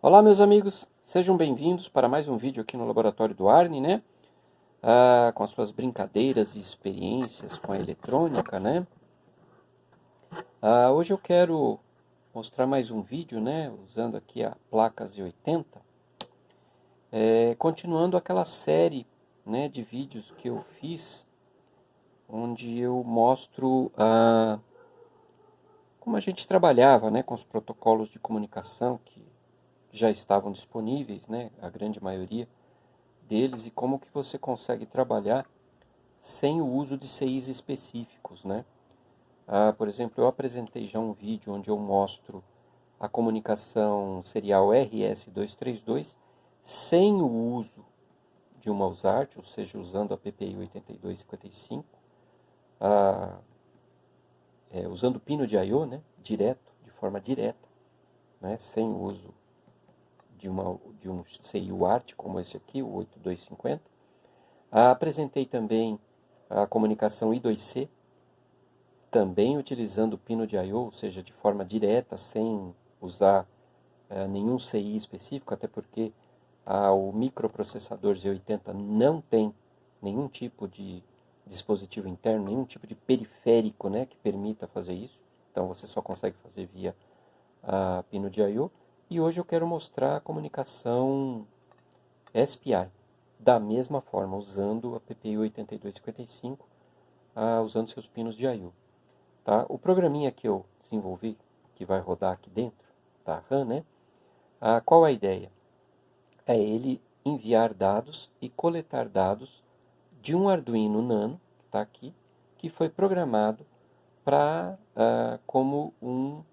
Olá, meus amigos, sejam bem-vindos para mais um vídeo aqui no Laboratório do Arne, né? Com as suas brincadeiras e experiências com a eletrônica, né? Hoje eu quero mostrar mais um vídeo, né? Usando aqui a placa Z80, continuando aquela série, né, de vídeos que eu fiz, onde eu mostro como a gente trabalhava, né, com os protocolos de comunicação que já estavam disponíveis, né? A grande maioria deles e como que você consegue trabalhar sem o uso de CIs específicos, né? Por exemplo, eu apresentei já um vídeo onde eu mostro a comunicação serial RS-232 sem o uso de uma USART, ou seja, usando a PPI 8255, usando o pino de I/O, né, direto, de forma direta, né, sem o uso de um CI UART como esse aqui, o 8250. Apresentei também a comunicação I2C, também utilizando o pino de I/O, ou seja, de forma direta, sem usar nenhum CI específico, até porque o microprocessador Z80 não tem nenhum tipo de dispositivo interno, nenhum tipo de periférico, né, que permita fazer isso. Então você só consegue fazer via pino de I/O. E hoje eu quero mostrar a comunicação SPI, da mesma forma, usando a PPI 8255, usando seus pinos de I/O. Tá? O programinha que eu desenvolvi, que vai rodar aqui dentro da RAM, né? Qual a ideia? É ele enviar dados e coletar dados de um Arduino Nano, que está aqui, que foi programado para como um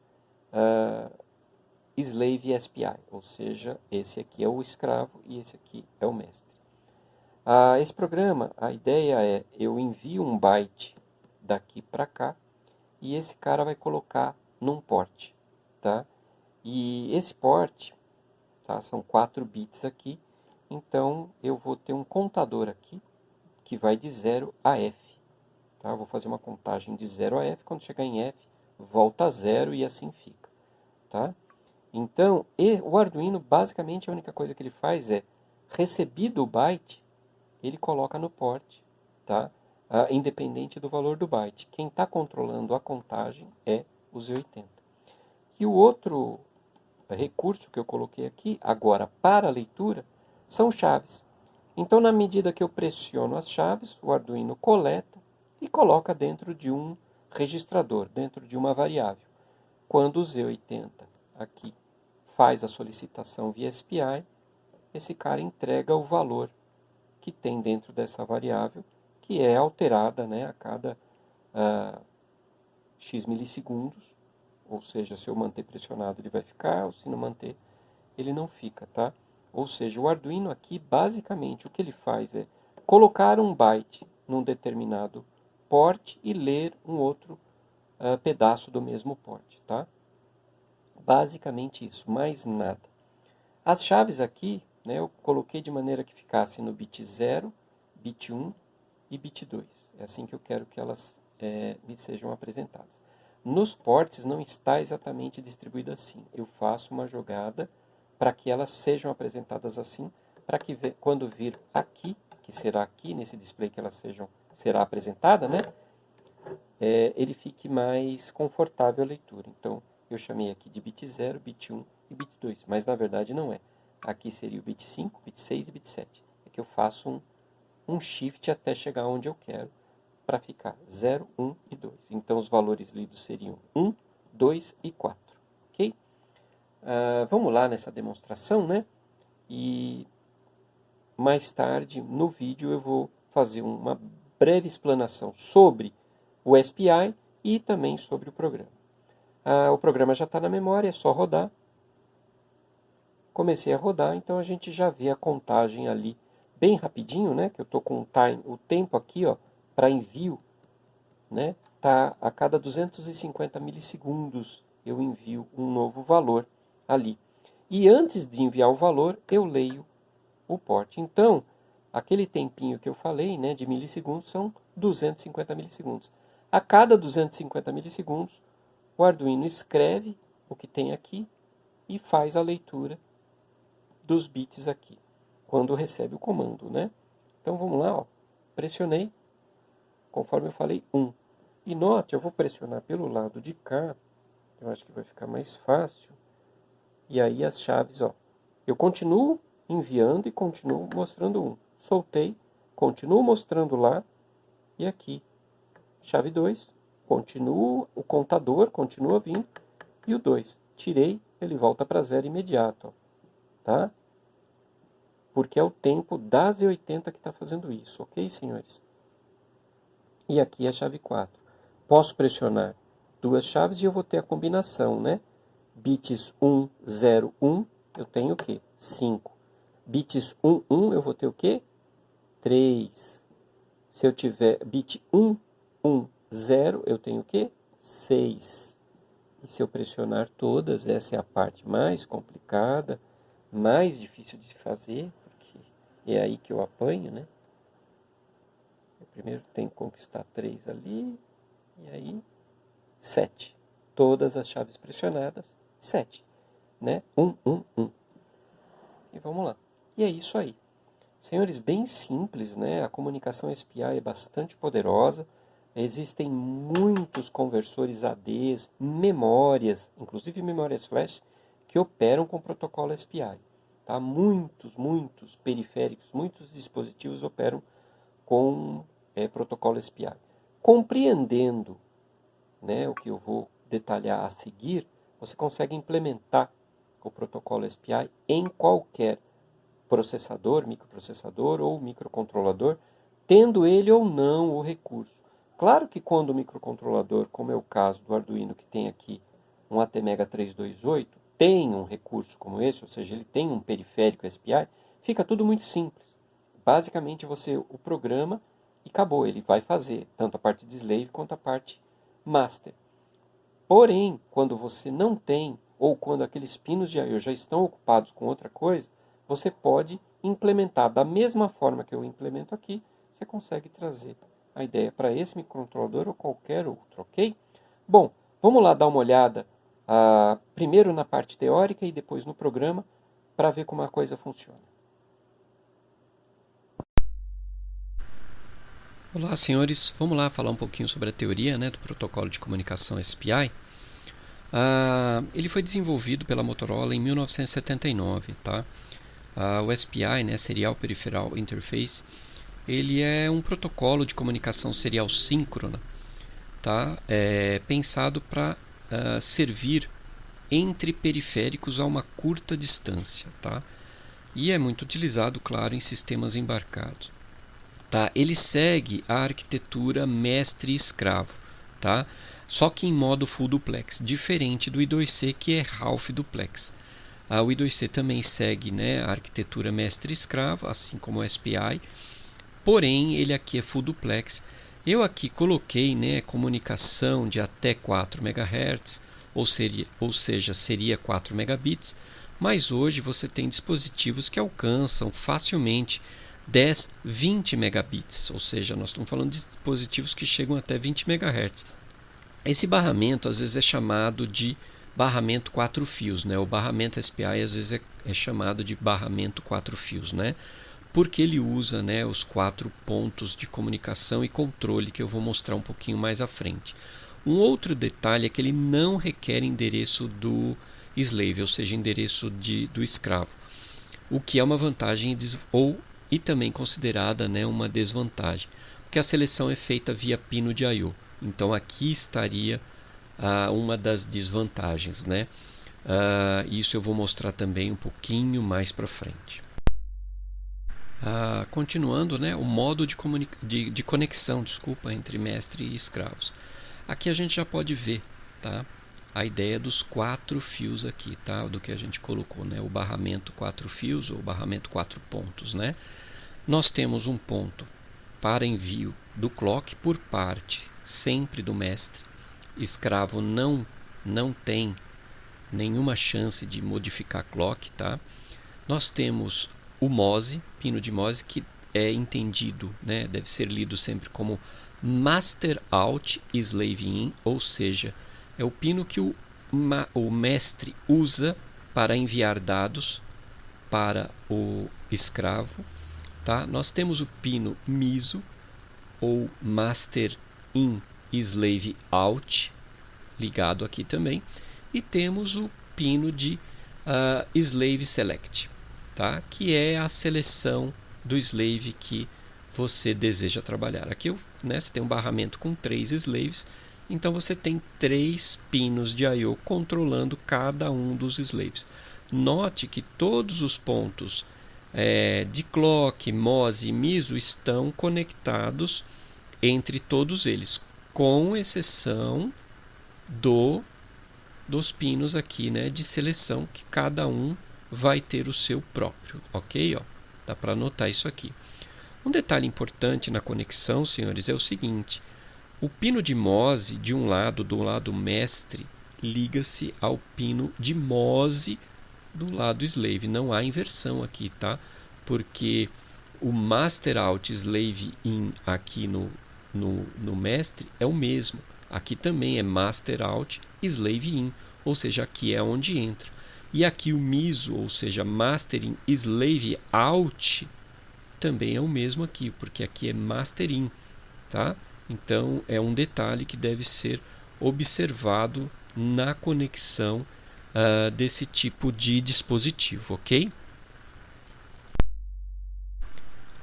Slave SPI, ou seja, esse aqui é o escravo e esse aqui é o mestre. Esse programa, a ideia é eu envio um byte daqui para cá e esse cara vai colocar num port, tá? E esse port, tá, são 4 bits aqui, então eu vou ter um contador aqui que vai de 0 a F, tá? Eu vou fazer uma contagem de 0 a F, quando chegar em F, volta a 0 e assim fica, tá? Então, o Arduino, basicamente, a única coisa que ele faz é, recebido o byte, ele coloca no port, tá? Independente do valor do byte. Quem está controlando a contagem é o Z80. E o outro recurso que eu coloquei aqui, agora para a leitura, são chaves. Então, na medida que eu pressiono as chaves, o Arduino coleta e coloca dentro de um registrador, dentro de uma variável. Quando o Z80 aqui faz a solicitação via SPI, esse cara entrega o valor que tem dentro dessa variável, que é alterada, né, a cada X milissegundos, ou seja, se eu manter pressionado ele vai ficar, ou se não manter ele não fica, tá? Ou seja, o Arduino aqui, basicamente, o que ele faz é colocar um byte num determinado port e ler um outro pedaço do mesmo port, tá? Basicamente isso, mais nada. As chaves aqui, né, eu coloquei de maneira que ficasse no bit 0, bit 1 e bit 2. É assim que eu quero que elas me sejam apresentadas. Nos ports não está exatamente distribuído assim. Eu faço uma jogada para que elas sejam apresentadas assim, para que quando vir aqui, que será aqui nesse display que elas será apresentada, né, ele fique mais confortável a leitura. Então, eu chamei aqui de bit 0, bit 1 e bit 2, mas na verdade não é. Aqui seria o bit 5, bit 6 e bit 7. É que eu faço um shift até chegar onde eu quero, para ficar 0, 1 e 2. Então, os valores lidos seriam 1, 2 e 4. Ok? Vamos lá nessa demonstração, né? E mais tarde, no vídeo, eu vou fazer uma breve explanação sobre o SPI e também sobre o programa. O programa já está na memória, é só rodar. Comecei a rodar, então a gente já vê a contagem ali bem rapidinho, né? Que eu estou com o tempo aqui, ó, para envio, né? Tá a cada 250 milissegundos eu envio um novo valor ali. E antes de enviar o valor, eu leio o port. Então, aquele tempinho que eu falei, né, de milissegundos, são 250 milissegundos. A cada 250 milissegundos, o Arduino escreve o que tem aqui e faz a leitura dos bits aqui, quando recebe o comando, né? Então vamos lá, ó. Pressionei, conforme eu falei, 1. E note, eu vou pressionar pelo lado de cá, eu acho que vai ficar mais fácil. E aí as chaves, ó, eu continuo enviando e continuo mostrando 1. Soltei, continuo mostrando lá, e aqui, chave 2, continuo, o contador continua vindo, e o 2, tirei, ele volta para 0 imediato, ó, tá? Porque é o tempo das Z80 que está fazendo isso, ok, senhores? E aqui é a chave 4. Posso pressionar duas chaves e eu vou ter a combinação, né? Bits 1, 0, 1, eu tenho o quê? 5. Bits 1, 1, eu vou ter o quê? 3. Se eu tiver bit 1, 1, 0, eu tenho o quê? 6. E se eu pressionar todas, essa é a parte mais complicada, mais difícil de fazer, porque é aí que eu apanho, né? Eu primeiro tenho que conquistar 3 ali, e aí 7. Todas as chaves pressionadas, 7. Né? 1, 1, 1. E vamos lá. E é isso aí. Senhores, bem simples, né? A comunicação SPI é bastante poderosa. Existem muitos conversores ADs, memórias, inclusive memórias flash, que operam com o protocolo SPI. Tá? Muitos periféricos, muitos dispositivos operam com protocolo SPI. Compreendendo, né, o que eu vou detalhar a seguir, você consegue implementar o protocolo SPI em qualquer processador, microprocessador ou microcontrolador, tendo ele ou não o recurso. Claro que quando o microcontrolador, como é o caso do Arduino, que tem aqui um ATmega 328, tem um recurso como esse, ou seja, ele tem um periférico SPI, fica tudo muito simples. Basicamente você o programa e acabou, ele vai fazer tanto a parte de slave quanto a parte master. Porém, quando você não tem, ou quando aqueles pinos de I/O já estão ocupados com outra coisa, você pode implementar da mesma forma que eu implemento aqui, você consegue trazer a ideia para esse microcontrolador ou qualquer outro, ok? Bom, vamos lá dar uma olhada primeiro na parte teórica e depois no programa para ver como a coisa funciona. Olá, senhores. Vamos lá falar um pouquinho sobre a teoria, né, do protocolo de comunicação SPI. Ele foi desenvolvido pela Motorola em 1979, tá? O SPI, né, Serial Peripheral Interface, ele é um protocolo de comunicação serial síncrona, tá? Pensado para servir entre periféricos a uma curta distância, tá? E é muito utilizado, claro, em sistemas embarcados. Tá? Ele segue a arquitetura mestre-escravo, tá? Só que em modo full duplex, diferente do I2C, que é half duplex. O I2C também segue, né, a arquitetura mestre-escravo, assim como o SPI, porém ele aqui é full duplex. Eu aqui coloquei, né, comunicação de até 4 MHz, ou seja, seria 4 megabits, mas hoje você tem dispositivos que alcançam facilmente 10, 20 megabits, ou seja, nós estamos falando de dispositivos que chegam até 20 MHz. Esse barramento às vezes é chamado de barramento 4 fios, né? O barramento SPI às vezes é chamado de barramento 4 fios, né? Porque ele usa, né, os 4 pontos de comunicação e controle que eu vou mostrar um pouquinho mais à frente. Um outro detalhe é que ele não requer endereço do slave, ou seja, endereço do escravo, o que é uma vantagem e também considerada, né, uma desvantagem, porque a seleção é feita via pino de I/O. Então aqui estaria uma das desvantagens, né? Isso eu vou mostrar também um pouquinho mais para frente. Continuando, né, o modo de conexão, desculpa, entre mestre e escravos. Aqui a gente já pode ver, tá, a ideia dos 4 fios aqui, tá, do que a gente colocou, né, o barramento 4 fios ou barramento 4 pontos, né. Nós temos um ponto para envio do clock por parte sempre do mestre. Escravo não tem nenhuma chance de modificar clock, tá? Nós temos o MOSE, pino de MOSE, que é entendido, né, deve ser lido sempre como Master Out Slave In, ou seja, é o pino que o mestre usa para enviar dados para o escravo, tá? Nós temos o pino MISO, ou Master In Slave Out, ligado aqui também, e temos o pino de Slave Select, tá? Que é a seleção do slave que você deseja trabalhar. Aqui você tem um barramento com 3 slaves, então você tem 3 pinos de I/O controlando cada um dos slaves. Note que todos os pontos de clock, MOS e MISO estão conectados entre todos eles, com exceção dos pinos aqui, né, de seleção, que cada um vai ter o seu próprio, ok? Ó, dá para anotar isso aqui. Um detalhe importante na conexão, senhores, é o seguinte: o pino de MOSE do lado mestre, liga-se ao pino de MOSE do lado slave. Não há inversão aqui, tá? Porque o master out slave in aqui no mestre é o mesmo. Aqui também é master out slave in, ou seja, aqui é onde entra. E aqui o MISO, ou seja, master in slave out, também é o mesmo aqui, porque aqui é master in, tá? Então é um detalhe que deve ser observado na conexão desse tipo de dispositivo, ok?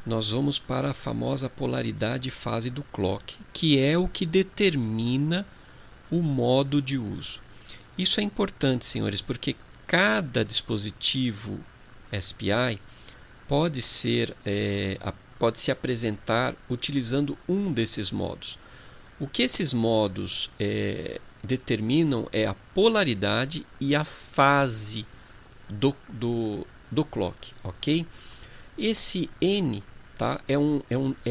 Nós vamos para a famosa polaridade fase do clock, que é o que determina o modo de uso. Isso é importante, senhores, porque cada dispositivo SPI pode se apresentar utilizando um desses modos. O que esses modos determinam é a polaridade e a fase do clock, ok? Esse N, tá, é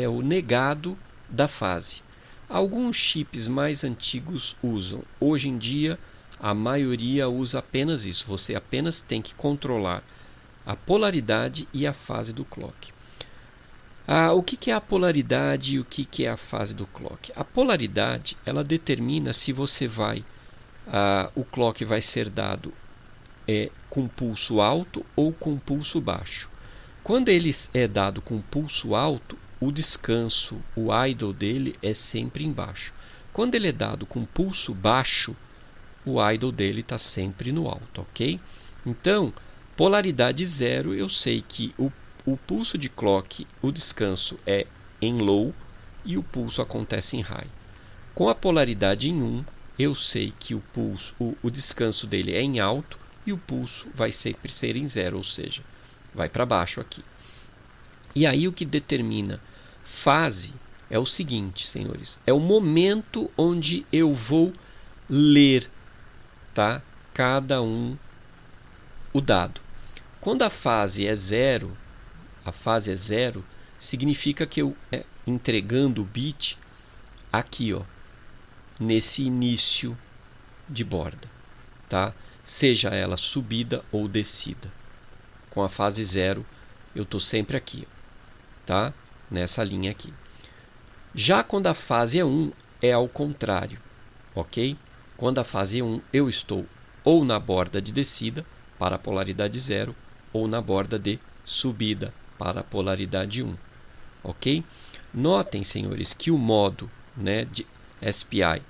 o negado da fase. Alguns chips mais antigos usam. Hoje em dia, a maioria usa apenas isso. Você apenas tem que controlar a polaridade e a fase do clock. O que é a polaridade e o que é a fase do clock? A polaridade, ela determina se você o clock vai ser dado com pulso alto ou com pulso baixo. Quando ele é dado com pulso alto, o descanso, o idle dele é sempre embaixo. Quando ele é dado com pulso baixo, o idle dele está sempre no alto, ok? Então, polaridade 0, eu sei que o pulso de clock, o descanso é em low e o pulso acontece em high. Com a polaridade em 1, eu sei que o descanso dele é em alto e o pulso vai sempre ser em 0, ou seja, vai para baixo aqui. E aí o que determina fase é o seguinte, senhores, é o momento onde eu vou ler, tá, cada um o dado. Quando a fase é 0, significa que eu entregando o bit aqui, ó, nesse início de borda, tá? Seja ela subida ou descida. Com a fase 0, eu estou sempre aqui, ó, tá? Nessa linha aqui. Já quando a fase é 1, é ao contrário, ok? Quando a fase é 1, eu estou ou na borda de descida para a polaridade 0 ou na borda de subida para a polaridade 1, ok? Notem, senhores, que o modo, né, de SPI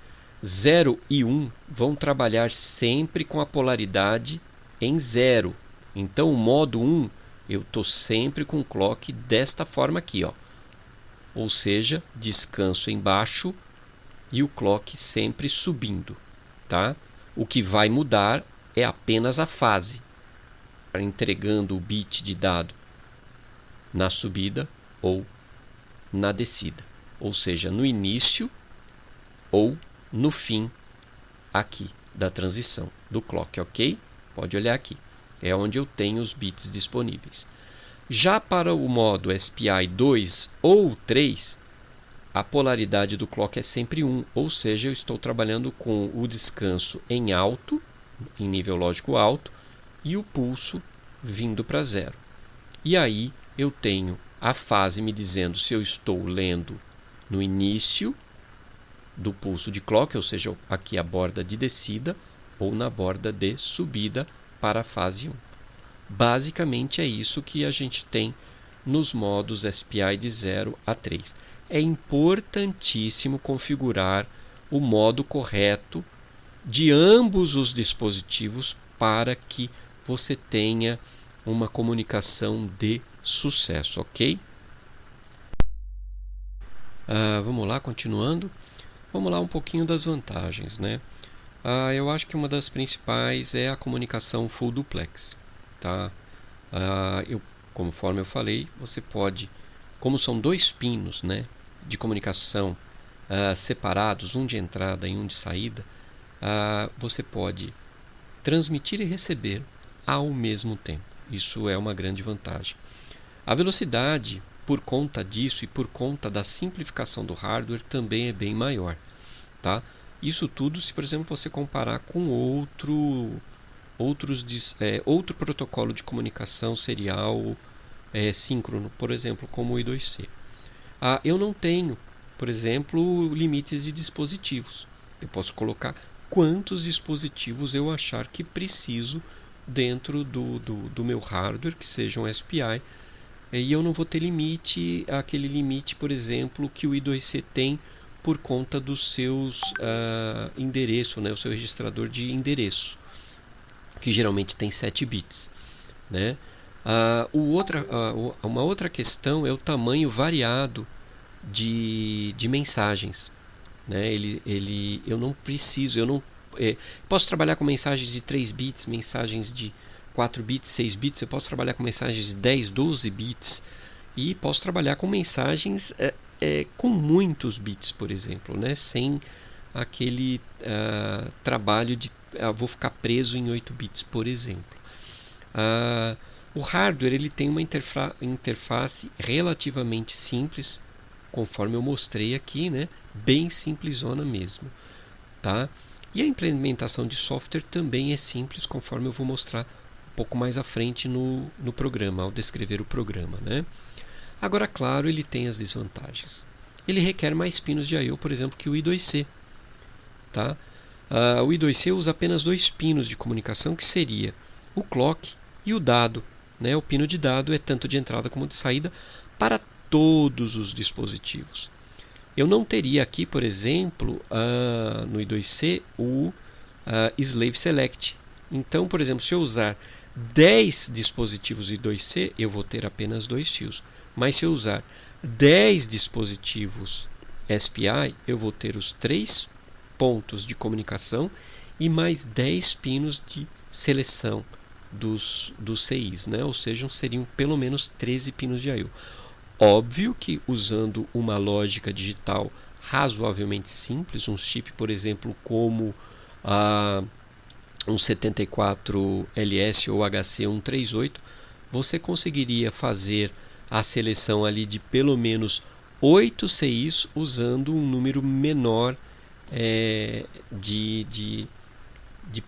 0 e 1 vão trabalhar sempre com a polaridade em 0. Então, o modo 1, eu estou sempre com o clock desta forma aqui, ó. Ou seja, descanso embaixo e o clock sempre subindo, tá? O que vai mudar é apenas a fase, entregando o bit de dado na subida ou na descida, ou seja, no início ou no fim aqui da transição do clock, ok? Pode olhar aqui, é onde eu tenho os bits disponíveis. Já para o modo SPI 2 ou 3, a polaridade do clock é sempre 1, ou seja, eu estou trabalhando com o descanso em alto, em nível lógico alto, e o pulso vindo para 0. E aí eu tenho a fase me dizendo se eu estou lendo no início do pulso de clock, ou seja, aqui a borda de descida, ou na borda de subida para a fase 1. Basicamente é isso que a gente tem nos modos SPI de 0 a 3. É importantíssimo configurar o modo correto de ambos os dispositivos para que você tenha uma comunicação de sucesso, ok? Vamos lá, continuando. Vamos lá um pouquinho das vantagens, né? Eu acho que uma das principais é a comunicação full duplex, tá? Conforme eu falei, você pode, como são dois pinos, né, de comunicação separados, um de entrada e um de saída, você pode transmitir e receber ao mesmo tempo. Isso é uma grande vantagem. A velocidade, por conta disso e por conta da simplificação do hardware, também é bem maior, tá? Isso tudo se, por exemplo, você comparar com outro protocolo de comunicação serial síncrono, por exemplo, como o I2C. Eu não tenho, por exemplo, limites de dispositivos. Eu posso colocar quantos dispositivos eu achar que preciso dentro do meu hardware, que sejam SPI, e eu não vou ter limite, aquele limite, por exemplo, que o I2C tem por conta dos seus endereço, né, o seu registrador de endereço, que geralmente tem 7 bits, né? Uma outra questão é o tamanho variado de mensagens, né? Eu não preciso, posso trabalhar com mensagens de 3 bits, mensagens de 4 bits, 6 bits, eu posso trabalhar com mensagens de 10, 12 bits e posso trabalhar com mensagens com muitos bits, por exemplo, né? Sem aquele trabalho de vou ficar preso em 8 bits, por exemplo. O hardware ele tem uma interface relativamente simples, conforme eu mostrei aqui, né? Bem simplesona mesmo, tá? E a implementação de software também é simples, conforme eu vou mostrar um pouco mais à frente no programa, ao descrever o programa, né? Agora, claro, ele tem as desvantagens. Ele requer mais pinos de I/O, por exemplo, que o I2C, tá? O I2C usa apenas 2 pinos de comunicação, que seria o clock e o dado, né? O pino de dado é tanto de entrada como de saída para todos os dispositivos. Eu não teria aqui, por exemplo, no I2C, o Slave Select. Então, por exemplo, se eu usar 10 dispositivos I2C, eu vou ter apenas 2 fios. Mas se eu usar 10 dispositivos SPI, eu vou ter os 3 pontos de comunicação e mais 10 pinos de seleção dos CIs, né? Ou seja, seriam pelo menos 13 pinos de I/O. Óbvio que usando uma lógica digital razoavelmente simples, um chip, por exemplo, como um 74LS ou HC138, você conseguiria fazer a seleção ali de pelo menos 8 CIs usando um número menor de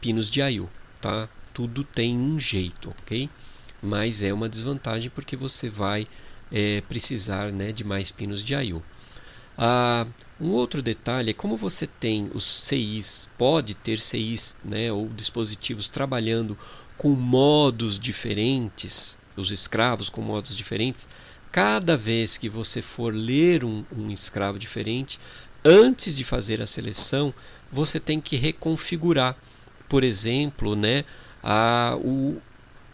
pinos de I/O, tá? Tudo tem um jeito, ok? Mas é uma desvantagem porque você vai precisar, né, de mais pinos de I/O. Um outro detalhe é como você tem os CIs, pode ter CIs, né, ou dispositivos trabalhando com modos diferentes, os escravos com modos diferentes. Cada vez que você for ler um escravo diferente, antes de fazer a seleção, você tem que reconfigurar, por exemplo, né,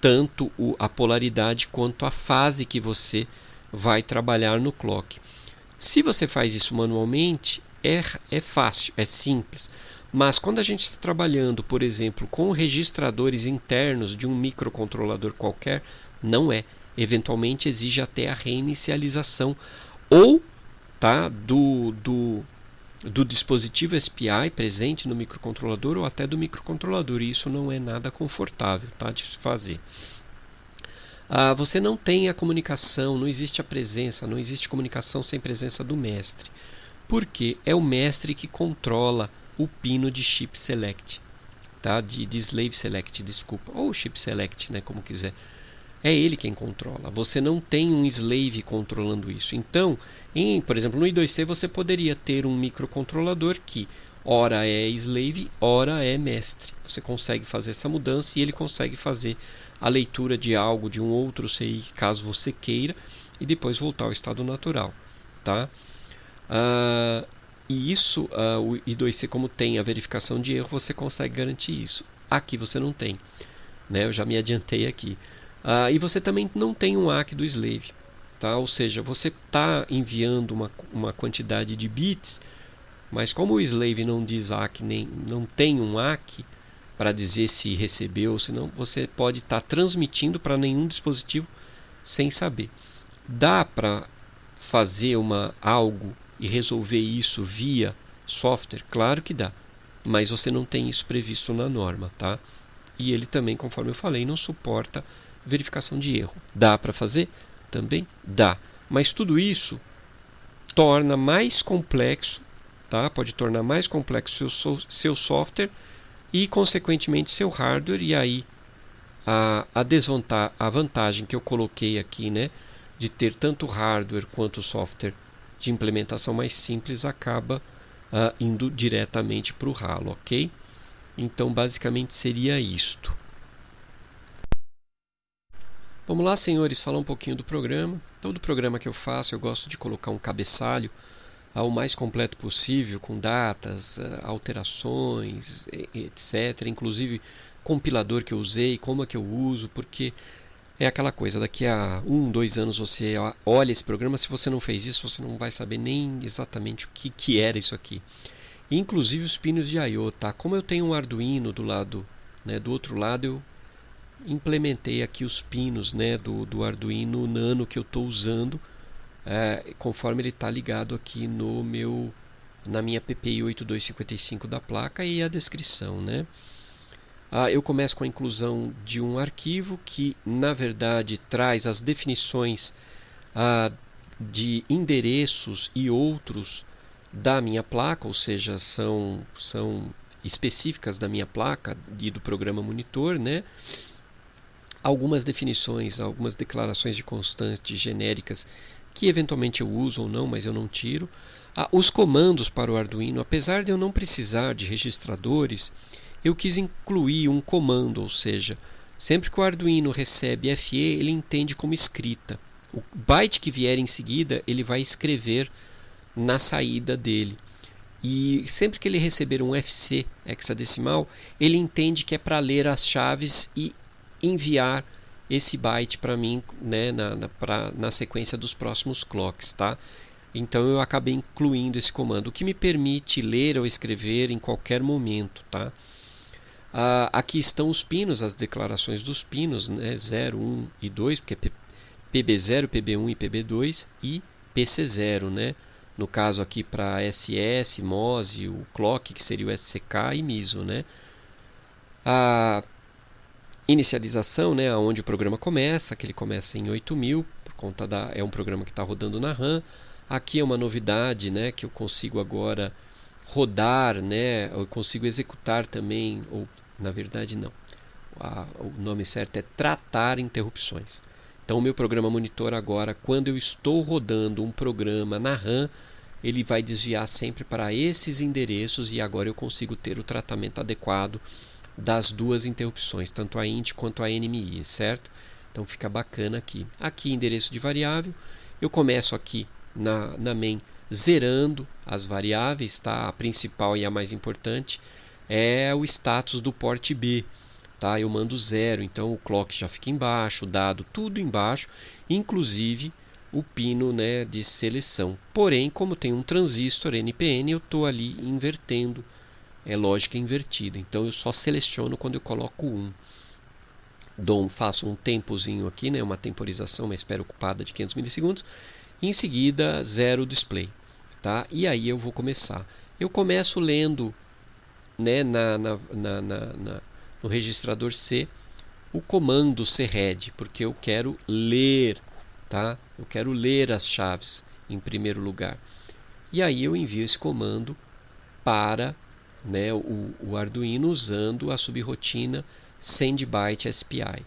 tanto a polaridade quanto a fase que você vai trabalhar no clock. Se você faz isso manualmente, é fácil, é simples. Mas quando a gente está trabalhando, por exemplo, com registradores internos de um microcontrolador qualquer, não é. Eventualmente exige até a reinicialização ou do dispositivo SPI presente no microcontrolador ou até do microcontrolador. E isso não é nada confortável, de se fazer. Você não tem a comunicação, não existe a presença, não existe comunicação sem presença do mestre. Porque é o mestre que controla o pino de chip select, de slave select, desculpa, ou chip select, né, como quiser. É ele quem controla. Você não tem um slave controlando isso. Então, por exemplo, no I2C você poderia ter um microcontrolador que ora é slave, ora é mestre. Você consegue fazer essa mudança e ele consegue fazer a leitura de algo de um outro CI, caso você queira, e depois voltar ao estado natural, tá? E isso, o I2C, como tem a verificação de erro, você consegue garantir isso. Aqui você não tem, né? Eu já me adiantei aqui. E você também não tem um ACK do slave, tá? Ou seja, você está enviando uma quantidade de bits, mas como o slave não diz ACK, nem não tem um ACK para dizer se recebeu ou se não, você pode estar transmitindo para nenhum dispositivo sem saber. Dá para fazer algo e resolver isso via software? Claro que dá, mas você não tem isso previsto na norma, tá? E ele também, conforme eu falei, não suporta verificação de erro. Dá para fazer? Também dá. Mas tudo isso torna mais complexo, tá? Pode tornar mais complexo seu software e, consequentemente, seu hardware. E aí a vantagem que eu coloquei aqui, né, de ter tanto hardware quanto software de implementação mais simples, acaba indo diretamente para o ralo, ok? Então, basicamente, seria isto. Vamos lá, senhores, falar um pouquinho do programa. Todo programa que eu faço, eu gosto de colocar um cabeçalho ao mais completo possível, com datas, alterações, etc. Inclusive, compilador que eu usei, como é que eu uso, porque é aquela coisa, daqui a 2 anos você olha esse programa, se você não fez isso, você não vai saber nem exatamente o que era isso aqui. Inclusive os pinos de I/O, tá? Como eu tenho um Arduino do lado, né, do outro lado, eu implementei aqui os pinos, né, do Arduino Nano que eu estou usando, conforme ele está ligado aqui na minha PPI 8255 da placa, e a descrição, né? Eu começo com a inclusão de um arquivo que, na verdade, traz as definições de endereços e outros da minha placa, ou seja, são específicas da minha placa e do programa monitor, né? Algumas definições, algumas declarações de constante genéricas que eventualmente eu uso ou não, mas eu não tiro. Os comandos para o Arduino, apesar de eu não precisar de registradores, eu quis incluir um comando, ou seja, sempre que o Arduino recebe FE, ele entende como escrita. O byte que vier em seguida, ele vai escrever na saída dele. E sempre que ele receber um FC hexadecimal, ele entende que é para ler as chaves e enviar esse byte para mim, né, na sequência dos próximos clocks, tá? Então eu acabei incluindo esse comando, o que me permite ler ou escrever em qualquer momento, tá? Aqui estão os pinos, as declarações dos pinos, né, 0, 1 e 2, porque é PB0, PB1 e PB2 e PC0, né? No caso aqui para SS, MOSE, o clock, que seria o SCK, e MISO, né? A inicialização, né, onde o programa começa, que ele começa em 8000, por conta é um programa que está rodando na RAM. Aqui é uma novidade, né, que eu consigo agora rodar, né, eu consigo executar também, ou na verdade não, o nome certo é tratar interrupções. Então o meu programa monitor agora, quando eu estou rodando um programa na RAM, ele vai desviar sempre para esses endereços, e agora eu consigo ter o tratamento adequado das duas interrupções, tanto a int quanto a NMI, certo? Então fica bacana aqui. Aqui endereço de variável, eu começo aqui na main zerando as variáveis, tá? A principal e a mais importante é o status do port B, tá? Eu mando 0, então o clock já fica embaixo, o dado tudo embaixo, inclusive o pino, né, de seleção. Porém, como tem um transistor NPN, eu estou ali invertendo, é lógica invertida. Então eu só seleciono quando eu coloco 1. Faço um tempozinho aqui, né, uma temporização, uma espera ocupada de 500 milissegundos. E em seguida, 0 display. Tá? E aí eu vou começar. Eu começo lendo, né, no registrador C o comando chread, porque eu quero ler, tá? Eu quero ler as chaves em primeiro lugar. E aí eu envio esse comando para, né, o Arduino usando a subrotina sendByte SPI.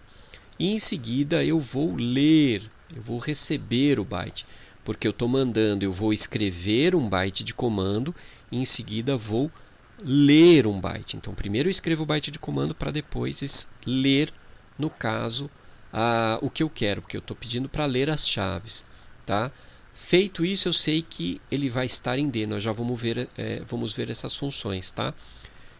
E em seguida eu vou ler, eu vou receber o byte, porque eu estou mandando, eu vou escrever um byte de comando e em seguida vou ler um byte. Então primeiro eu escrevo o byte de comando para depois ler no caso, o que eu quero, porque eu estou pedindo para ler as chaves. Tá? Feito isso, eu sei que ele vai estar em D. Nós já vamos ver essas funções. Tá?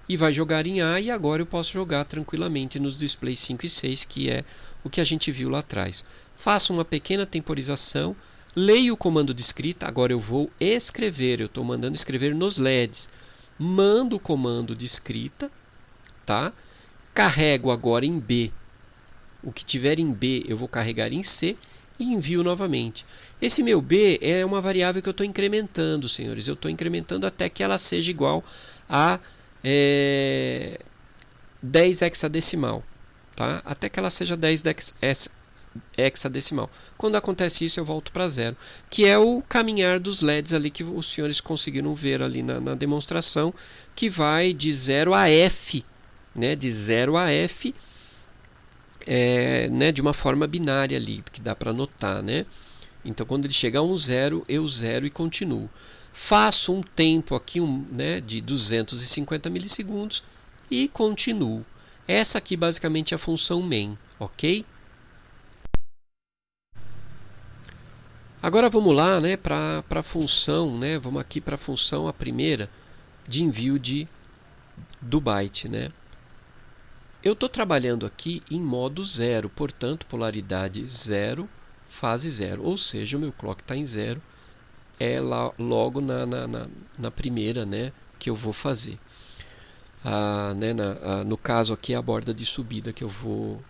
E vai jogar em A, e agora eu posso jogar tranquilamente nos displays 5 e 6, que é o que a gente viu lá atrás. Faço uma pequena temporização, leio o comando de escrita, agora eu vou escrever, eu estou mandando escrever nos LEDs. Mando o comando de escrita, tá? Carrego agora em B. O que tiver em B eu vou carregar em C e envio novamente. Esse meu B é uma variável que eu estou incrementando, senhores. Eu estou incrementando até que ela seja igual a 10 hexadecimal, tá? Até que ela seja 10 hexadecimal. Quando acontece isso, eu volto para zero, que é o caminhar dos LEDs ali que os senhores conseguiram ver ali na demonstração, que vai de 0 a F, né? De 0 a F, né? De uma forma binária ali, que dá para notar, né? Então, quando ele chegar a um zero, eu zero e continuo. Faço um tempo aqui né, de 250 milissegundos e continuo. Essa aqui basicamente é a função main, ok? Agora vamos lá, né, para a função, né, vamos aqui para a função, a primeira, de envio do byte. Né? Eu estou trabalhando aqui em modo zero, portanto, polaridade zero, fase zero, ou seja, o meu clock está em zero, é logo na primeira, né, que eu vou fazer. Né, no caso aqui é a borda de subida que eu vou...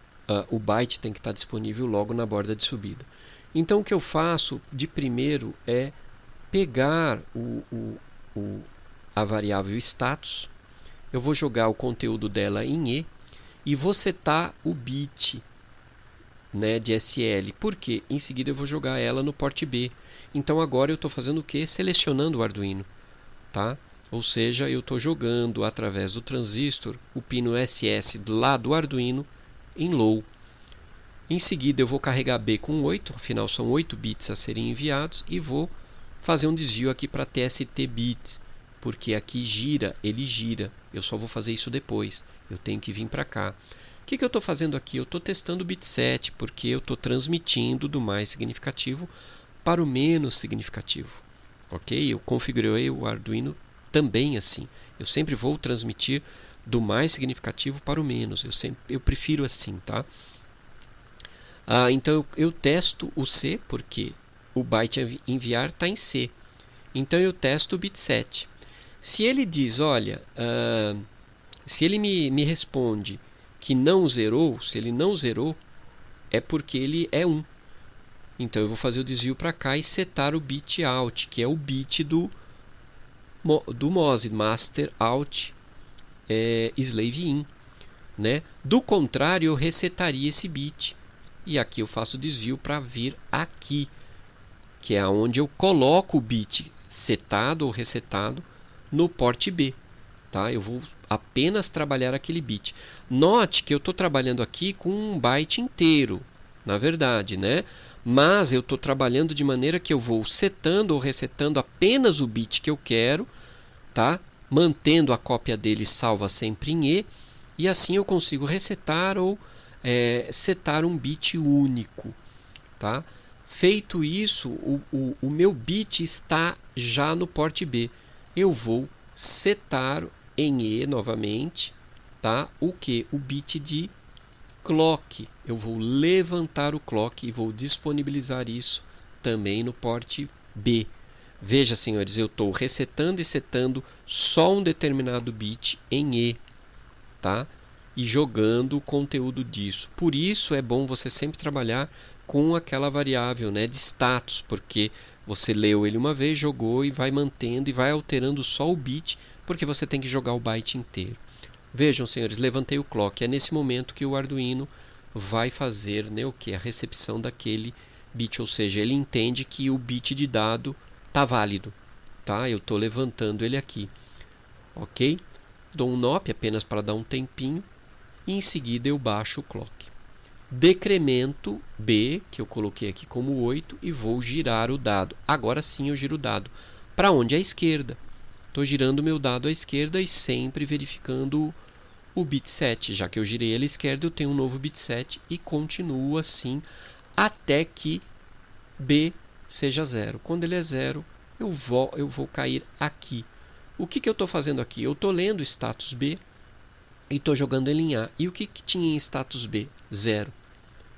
o byte tem que estar disponível logo na borda de subida. Então o que eu faço de primeiro é pegar a variável status, eu vou jogar o conteúdo dela em e vou setar o bit, né, de SL. Por quê? Em seguida eu vou jogar ela no porte B. Então agora eu estou fazendo o quê? Selecionando o Arduino. Tá? Ou seja, eu estou jogando através do transistor o pino SS lá do Arduino em low. Em seguida eu vou carregar B com 8, afinal são 8 bits a serem enviados, e vou fazer um desvio aqui para TST bits, porque aqui gira, ele gira. Eu só vou fazer isso depois, eu tenho que vir para cá. O que eu estou fazendo aqui? Eu estou testando o bit 7, porque eu estou transmitindo do mais significativo para o menos significativo. Ok? Eu configurei o Arduino também assim. Eu sempre vou transmitir do mais significativo para o menos. Eu prefiro assim, tá? Então eu testo o C, porque o byte a enviar está em C. Então eu testo o bit 7. Se ele diz, olha, se ele me responde que não zerou, se ele não zerou, é porque ele é 1. Então eu vou fazer o desvio para cá e setar o bit out, que é o bit do MOSI, Master Out Slave In. Né? Do contrário, eu resetaria esse bit. E aqui eu faço o desvio para vir aqui, que é onde eu coloco o bit setado ou resetado no porte B. Tá? Eu vou apenas trabalhar aquele bit. Note que eu estou trabalhando aqui com um byte inteiro, na verdade, né? Mas eu estou trabalhando de maneira que eu vou setando ou resetando apenas o bit que eu quero, tá? Mantendo a cópia dele salva sempre em e assim eu consigo resetar ou setar um bit único. Tá? Feito isso, o meu bit está já no porte B. Eu vou setar em E novamente, tá? O que? O bit de clock. Eu vou levantar o clock e vou disponibilizar isso também no porte B. Veja, senhores, eu estou resetando e setando só um determinado bit em E, tá? E jogando o conteúdo disso. Por isso é bom você sempre trabalhar com aquela variável, né, de status, porque você leu ele uma vez, jogou e vai mantendo e vai alterando só o bit, porque você tem que jogar o byte inteiro. Vejam, senhores, levantei o clock. É nesse momento que o Arduino vai fazer, né, o que? A recepção daquele bit, ou seja, ele entende que o bit de dado está válido. Tá? Eu estou levantando ele aqui. Ok? Dou um NOP apenas para dar um tempinho e em seguida eu baixo o clock. Decremento B, que eu coloquei aqui como 8, e vou girar o dado. Agora sim eu giro o dado. Para onde? À esquerda. Estou girando o meu dado à esquerda e sempre verificando O bit 7, já que eu girei ele à esquerda, eu tenho um novo bit 7 e continuo assim até que B seja 0. Quando ele é 0, eu vou cair aqui. O que eu estou fazendo aqui? Eu estou lendo o status B e estou jogando ele em A. E o que tinha em status B? 0.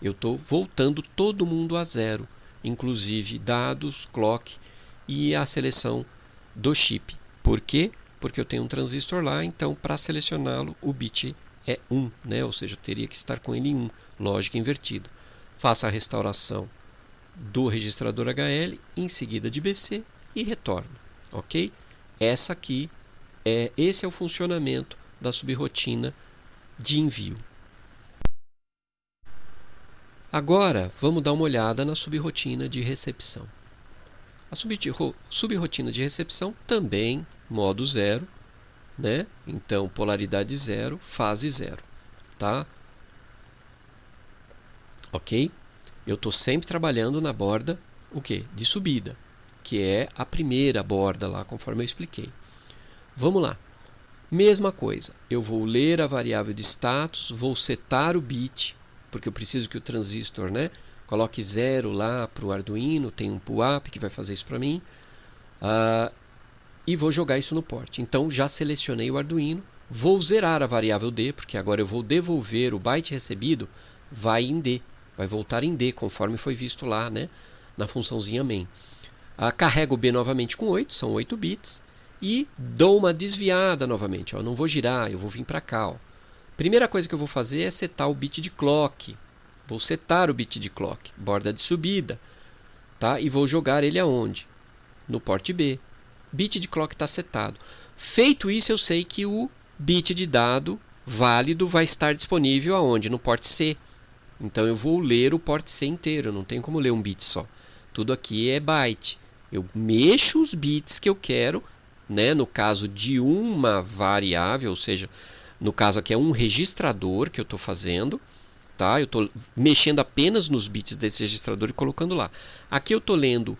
Eu estou voltando todo mundo a 0, inclusive dados, clock e a seleção do chip. Por quê? Porque eu tenho um transistor lá, então para selecioná-lo o bit é 1, né? Ou seja, eu teria que estar com ele em 1, lógica invertida. Faça a restauração do registrador HL, em seguida de BC e retorno, ok? Esse é o funcionamento da subrotina de envio. Agora vamos dar uma olhada na subrotina de recepção. A subrotina de recepção também modo 0, né? Então polaridade 0, fase 0, tá? Ok? Eu estou sempre trabalhando na borda o quê? De subida, que é a primeira borda lá, conforme eu expliquei. Vamos lá. Mesma coisa, eu vou ler a variável de status, vou setar o bit, porque eu preciso que o transistor, né, coloque 0 lá para o Arduino, tem um pull-up que vai fazer isso para mim, e vou jogar isso no port. Então já selecionei o Arduino, vou zerar a variável D, porque agora eu vou devolver o byte recebido, vai em D, vai voltar em D, conforme foi visto lá, né, na funçãozinha main. Carrego o B novamente com 8, são 8 bits, e dou uma desviada novamente. Ó, não vou girar, eu vou vir para cá. Ó. Primeira coisa que eu vou fazer é setar o bit de clock. Vou setar o bit de clock, borda de subida, tá? E vou jogar ele aonde? No port B. Bit de clock está setado. Feito isso, eu sei que o bit de dado válido vai estar disponível aonde? No port C. Então eu vou ler o port C inteiro, não tem como ler um bit só. Tudo aqui é byte. Eu mexo os bits que eu quero, né, no caso de uma variável, ou seja, no caso aqui é um registrador que eu estou fazendo, tá? Eu estou mexendo apenas nos bits desse registrador e colocando lá. Aqui eu estou lendo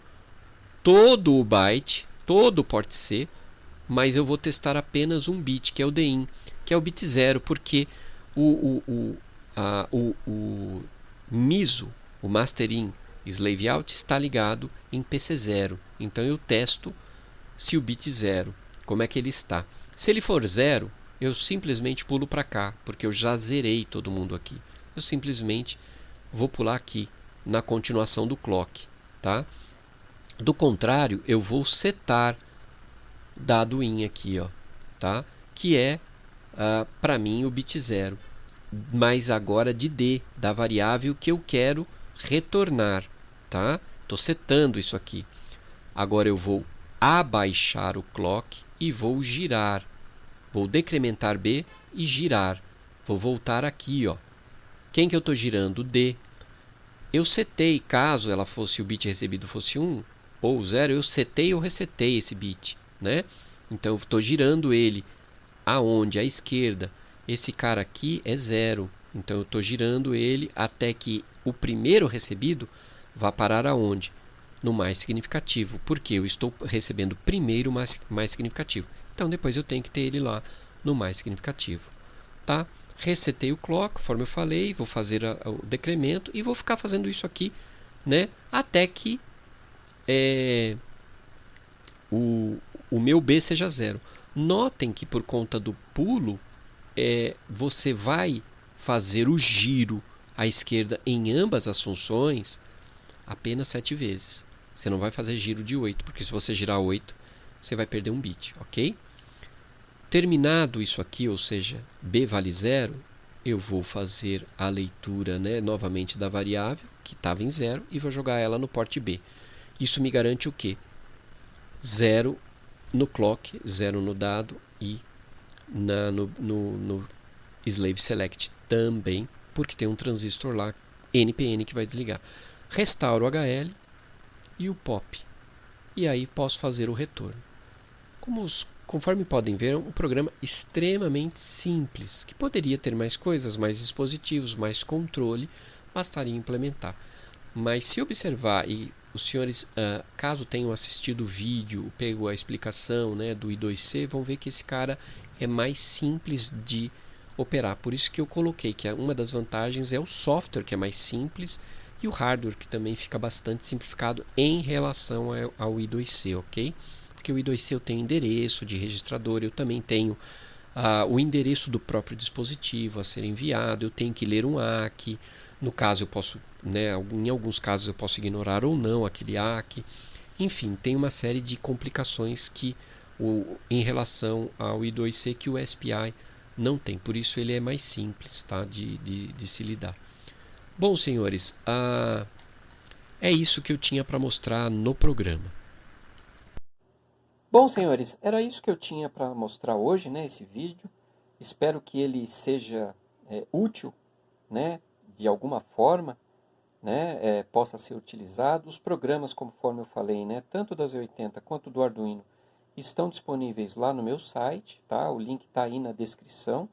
todo o byte, todo o port C, mas eu vou testar apenas um bit, que é o DIN, que é o bit 0, porque o MISO, o Master In Slave Out, está ligado em PC0. Então eu testo se o bit 0, como é que ele está. Se ele for 0, eu simplesmente pulo para cá, porque eu já zerei todo mundo aqui. Eu simplesmente vou pular aqui na continuação do clock, tá? Do contrário, eu vou setar dado in aqui, ó, tá? Que é para mim o bit 0, mas agora de D, da variável que eu quero retornar, tá? Estou setando isso aqui. Agora eu vou abaixar o clock e vou girar. Vou decrementar B e girar. Vou voltar aqui, ó. Quem que eu estou girando? D. Eu setei, caso ela fosse o bit recebido fosse 1 ou 0, eu setei ou resetei esse bit, né? Então eu estou girando ele aonde? À esquerda. Esse cara aqui é 0. Então eu estou girando ele até que o primeiro recebido vá parar aonde? No mais significativo, porque eu estou recebendo primeiro o mais significativo. Então depois eu tenho que ter ele lá no mais significativo. Tá? Resetei o clock, conforme eu falei, vou fazer o decremento e vou ficar fazendo isso aqui, né, até que o meu B seja 0. Notem que por conta do pulo, você vai fazer o giro à esquerda em ambas as funções apenas 7 vezes. Você não vai fazer giro de 8, porque se você girar 8, você vai perder um bit, ok? Terminado isso aqui, ou seja, B vale 0, eu vou fazer a leitura, né, novamente da variável, que estava em 0, e vou jogar ela no port B. Isso me garante o quê? 0 no clock, 0 no dado e no slave select também, porque tem um transistor lá, NPN, que vai desligar. Restauro o HL e o POP. E aí posso fazer o retorno. Conforme podem ver, é um programa extremamente simples, que poderia ter mais coisas, mais dispositivos, mais controle, bastaria implementar. Mas se observar, e os senhores, caso tenham assistido o vídeo, pego a explicação, né, do I2C, vão ver que esse cara é mais simples de operar. Por isso que eu coloquei que uma das vantagens é o software, que é mais simples, e o hardware, que também fica bastante simplificado em relação ao I2C, ok? Porque o I2C eu tenho endereço de registrador, eu também tenho o endereço do próprio dispositivo a ser enviado, eu tenho que ler um ACK, no caso eu posso, né, em alguns casos eu posso ignorar ou não aquele ACK, enfim, tem uma série de complicações que em relação ao I2C que o SPI não tem, por isso ele é mais simples, tá, de se lidar. Bom, senhores, é isso que eu tinha para mostrar no programa. Bom, senhores, era isso que eu tinha para mostrar hoje, né, esse vídeo. Espero que ele seja útil, né, de alguma forma, né, possa ser utilizado. Os programas, conforme eu falei, né, tanto da Z80 quanto do Arduino, estão disponíveis lá no meu site, tá? O link está aí na descrição.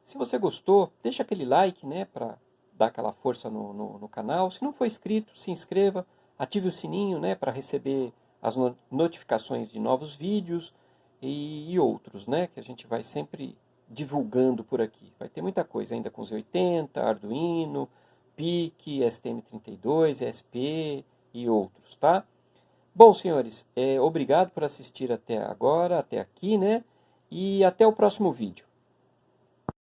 Se você gostou, deixa aquele like, né, para dar aquela força no canal. Se não for inscrito, se inscreva, ative o sininho, né, para receber as notificações de novos vídeos e outros, né, que a gente vai sempre divulgando por aqui. Vai ter muita coisa ainda com Z80, Arduino, PIC, STM32, ESP e outros, tá? Bom, senhores, obrigado por assistir até agora, até aqui, né? E até o próximo vídeo.